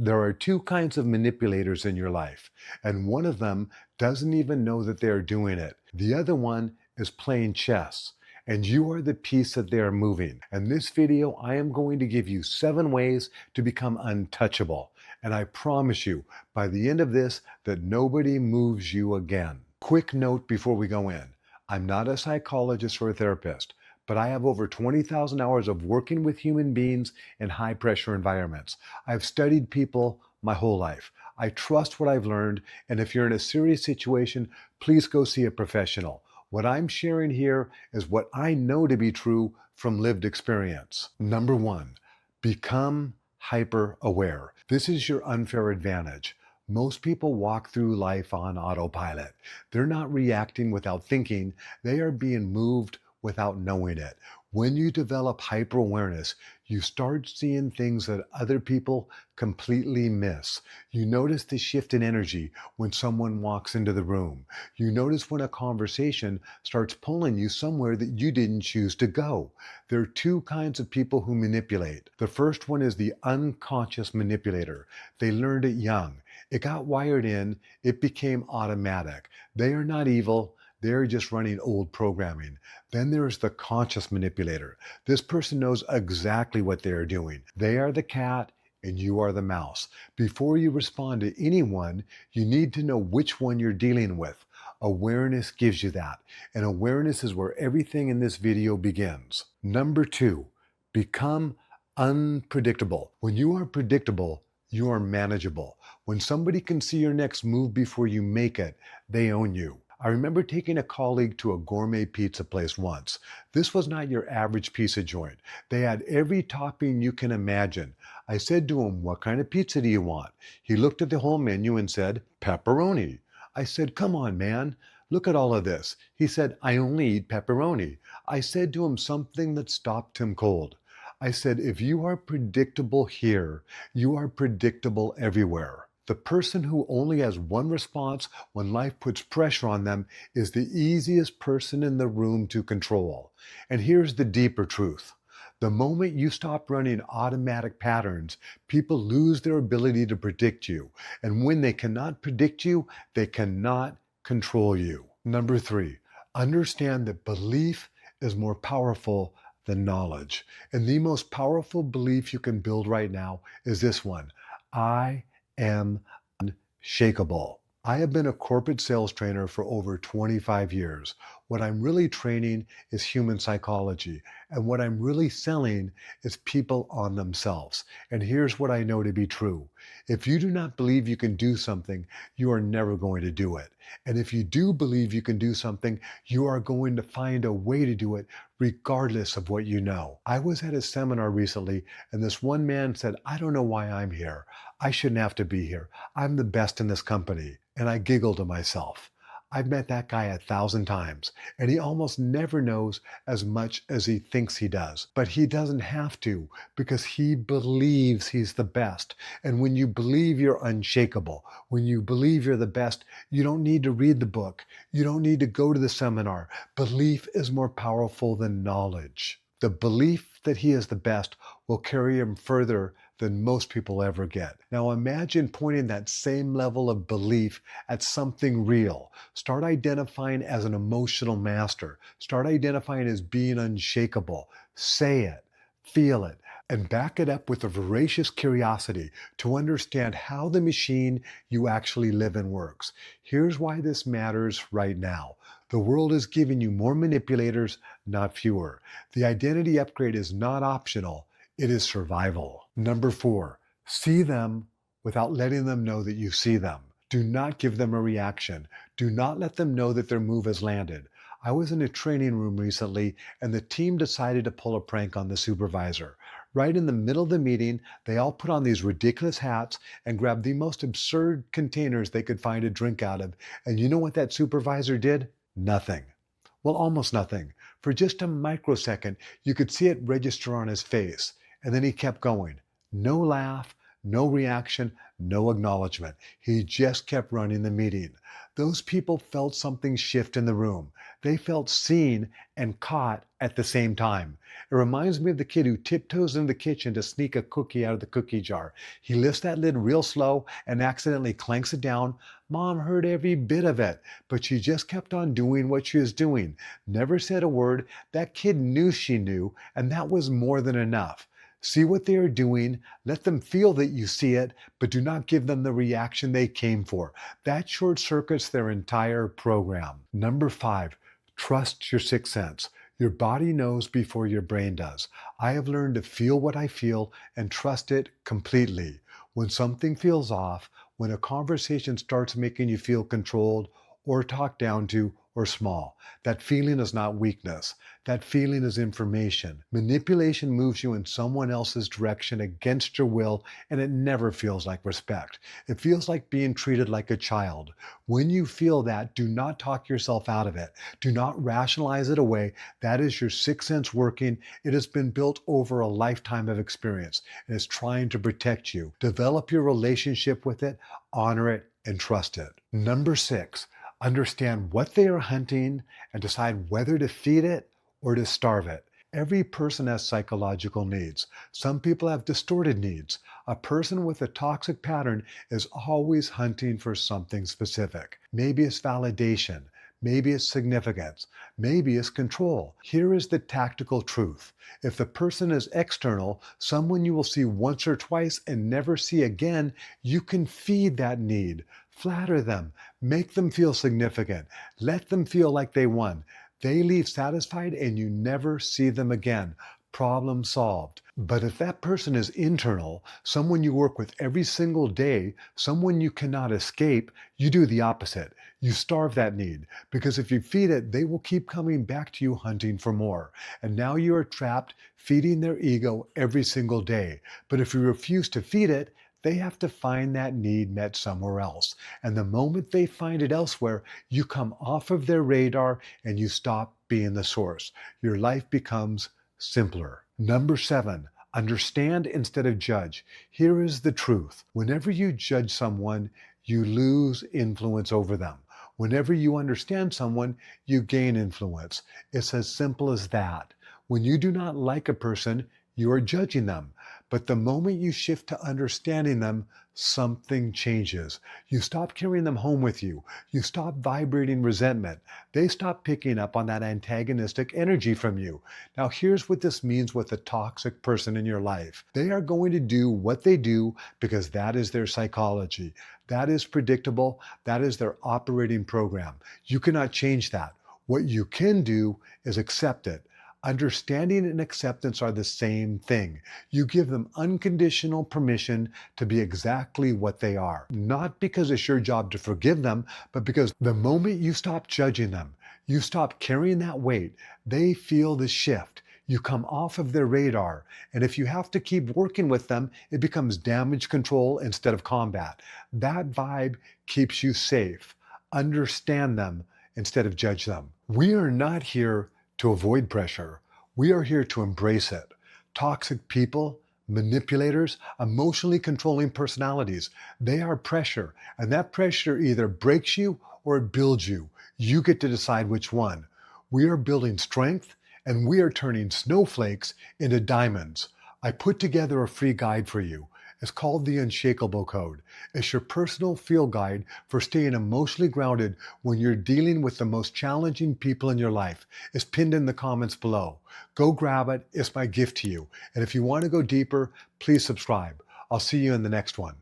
There are two kinds of manipulators in your life, and one of them doesn't even know that they are doing it. The other one is playing chess, and you are the piece that they are moving. In this video, I am going to give you 7 ways to become untouchable, and I promise you, by the end of this, that nobody moves you again. Quick note before we go in. I'm not a psychologist or a therapist, but I have over 20,000 hours of working with human beings in high pressure environments. I've studied people my whole life. I trust what I've learned, and if you're in a serious situation, please go see a professional. What I'm sharing here is what I know to be true from lived experience. Number 1, become hyper aware. This is your unfair advantage. Most people walk through life on autopilot. They're not reacting without thinking, they are being moved without knowing it. When you develop hyper-awareness, you start seeing things that other people completely miss. You notice the shift in energy when someone walks into the room. You notice when a conversation starts pulling you somewhere that you didn't choose to go. There are 2 kinds of people who manipulate. The first one is the unconscious manipulator. They learned it young. It got wired in. It became automatic. They are not evil. They're just running old programming. Then there's the conscious manipulator. This person knows exactly what they are doing. They are the cat and you are the mouse. Before you respond to anyone, you need to know which one you're dealing with. Awareness gives you that. And awareness is where everything in this video begins. Number 2, become unpredictable. When you are predictable, you are manageable. When somebody can see your next move before you make it, they own you. I remember taking a colleague to a gourmet pizza place once. This was not your average pizza joint. They had every topping you can imagine. I said to him, "What kind of pizza do you want?" He looked at the whole menu and said, "Pepperoni." I said, "Come on, man. Look at all of this." He said, "I only eat pepperoni." I said to him something that stopped him cold. I said, "If you are predictable here, you are predictable everywhere." The person who only has one response when life puts pressure on them is the easiest person in the room to control. And here's the deeper truth. The moment you stop running automatic patterns, people lose their ability to predict you. And when they cannot predict you, they cannot control you. Number 3, understand that belief is more powerful than knowledge. And the most powerful belief you can build right now is this one: I am unshakable. I have been a corporate sales trainer for over 25 years. What I'm really training is human psychology, and what I'm really selling is people on themselves. And here's what I know to be true. If you do not believe you can do something, you are never going to do it. And if you do believe you can do something, you are going to find a way to do it regardless of what you know. I was at a seminar recently, and this one man said, "I don't know why I'm here. I shouldn't have to be here. I'm the best in this company." And I giggled to myself. I've met that guy 1,000 times, and he almost never knows as much as he thinks he does. But he doesn't have to, because he believes he's the best. And when you believe you're unshakable, when you believe you're the best, you don't need to read the book. You don't need to go to the seminar. Belief is more powerful than knowledge. The belief that he is the best will carry him further than most people ever get. Now imagine pointing that same level of belief at something real. Start identifying as an emotional master. Start identifying as being unshakable. Say it, feel it, and back it up with a voracious curiosity to understand how the machine you actually live in works. Here's why this matters right now. The world is giving you more manipulators, not fewer. The identity upgrade is not optional. It is survival. Number 4, see them without letting them know that you see them. Do not give them a reaction. Do not let them know that their move has landed. I was in a training room recently, and the team decided to pull a prank on the supervisor. Right in the middle of the meeting, they all put on these ridiculous hats and grabbed the most absurd containers they could find a drink out of. And you know what that supervisor did? Nothing. Well, almost nothing. For just a microsecond, you could see it register on his face. And then he kept going. No laugh, no reaction, no acknowledgement. He just kept running the meeting. those people felt something shift in the room. They felt seen and caught at the same time. It reminds me of the kid who tiptoes in the kitchen to sneak a cookie out of the cookie jar. He lifts that lid real slow and accidentally clanks it down. Mom heard every bit of it, but she just kept on doing what she was doing. Never said a word. That kid knew she knew, and that was more than enough. See what they are doing, let them feel that you see it, but do not give them the reaction they came for. That short circuits their entire program. Number 5, trust your sixth sense. Your body knows before your brain does. I have learned to feel what I feel and trust it completely. When something feels off, when a conversation starts making you feel controlled or talked down to or small, that feeling is not weakness. That feeling is information. Manipulation moves you in someone else's direction against your will, and it never feels like respect. It feels like being treated like a child. When you feel that, do not talk yourself out of it. Do not rationalize it away. That is your sixth sense working. It has been built over a lifetime of experience. It is trying to protect you. Develop your relationship with it, honor it, and trust it. Number 6, understand what they are hunting and decide whether to feed it or to starve it. Every person has psychological needs. Some people have distorted needs. A person with a toxic pattern is always hunting for something specific. Maybe it's validation. Maybe it's significance. Maybe it's control. Here is the tactical truth. If the person is external, someone you will see once or twice and never see again, you can feed that need. Flatter them. Make them feel significant. Let them feel like they won. They leave satisfied and you never see them again. Problem solved. But if that person is internal, someone you work with every single day, someone you cannot escape, you do the opposite. You starve that need, because if you feed it, they will keep coming back to you hunting for more. And now you are trapped feeding their ego every single day. But if you refuse to feed it, they have to find that need met somewhere else. And the moment they find it elsewhere, you come off of their radar and you stop being the source. Your life becomes simpler. Number 7, understand instead of judge. Here is the truth. Whenever you judge someone, you lose influence over them. Whenever you understand someone, you gain influence. It's as simple as that. When you do not like a person, you are judging them. But the moment you shift to understanding them, something changes. You stop carrying them home with you. You stop vibrating resentment. They stop picking up on that antagonistic energy from you. Now, here's what this means with a toxic person in your life. They are going to do what they do because that is their psychology. That is predictable. That is their operating program. You cannot change that. What you can do is accept it. Understanding and acceptance are the same thing. You give them unconditional permission to be exactly what they are. Not because it's your job to forgive them, but because the moment you stop judging them, you stop carrying that weight, they feel the shift. You come off of their radar. And if you have to keep working with them, it becomes damage control instead of combat. That vibe keeps you safe. Understand them instead of judge them. We are not here to avoid pressure. We are here to embrace it. Toxic people, manipulators, emotionally controlling personalities, they are pressure, and that pressure either breaks you or it builds you. You get to decide which one. We are building strength, and we are turning snowflakes into diamonds. I put together a free guide for you. It's called the Unshakable Code. It's your personal field guide for staying emotionally grounded when you're dealing with the most challenging people in your life. It's pinned in the comments below. Go grab it. It's my gift to you. And if you want to go deeper, please subscribe. I'll see you in the next one.